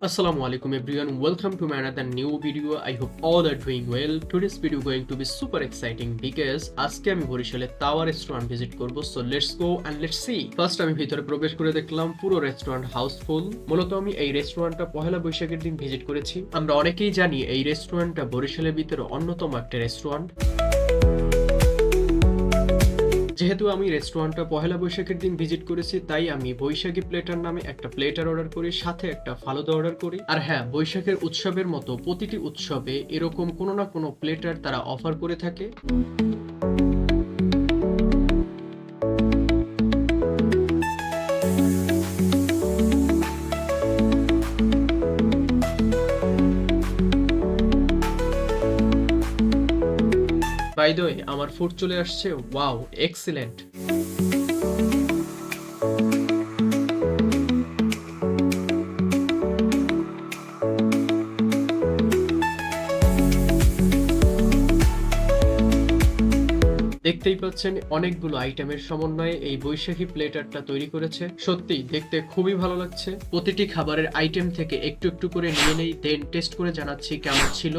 Assalamu alaikum everyone, welcome to my another new video. I hope all are doing well. Today's video going to be super exciting because আজকে আমি বরিশালে তাওয়া restaurant visit করব। So let's go and let's see. First আমি ভিতরে প্রবেশ করে দেখলাম পুরো রেস্টুরেন্ট হাউসফুল। মূলত আমি এই রেস্টুরেন্টটা পহেলা বৈশাখের দিন ভিজিট করেছি। আমরা অনেকেই জানি এই রেস্টুরেন্টটা বরিশালের ভিতরে অন্যতম একটা রেস্টুরেন্ট। যেহেতু আমি রেস্টুরেন্টটা পহেলা বৈশাখের দিন ভিজিট করেছি, তাই আমি বৈশাখী প্লেটার নামে একটা প্লেটার অর্ডার করি, সাথে একটা ফালুদা অর্ডার করি। আর হ্যাঁ, বৈশাখের উৎসবের মতো প্রতিটি উৎসবে এরকম কোনো না কোনো প্লেটার তারা অফার করে থাকে। বাই দ্য ওয়ে, আমার ফুড চলে আসছে। Wow, excellent. দেখতেই পাচ্ছেন অনেকগুলো আইটেমের সমন্বয়ে এই বৈশাখী প্লেটারটা তৈরি করেছে। সত্যি দেখতে খুবই ভালো লাগছে। প্রতিটি খাবারের আইটেম থেকে একটু একটু করে নিয়ে নেই, দেন টেস্ট করে জানাচ্ছি কেমন ছিল।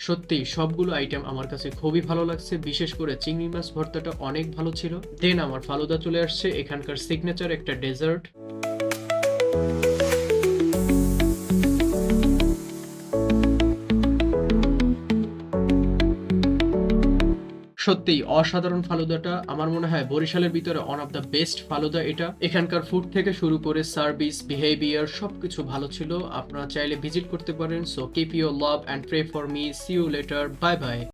সত্যি সবগুলো আইটেম আমার কাছে খুবই ভালো লাগছে। বিশেষ করে চিংড়ি মাছ ভর্তাটা অনেক ভালো ছিল। দেন আমার ফালুদা চলে আসছে, এখানকার সিগনেচার একটা ডেজার্ট। সত্যিই অসাধারণ ফালুদাটা। আমার মনে হয় বরিশালের ভিতরে one of the best falooda এটা। এখানকার ফুড থেকে শুরু করে সার্ভিস, বিহেভিয়ার সবকিছু ভালো ছিল। আপনারা চাইলে ভিজিট করতে পারেন। So keep your love and pray for me. See you later. Bye by.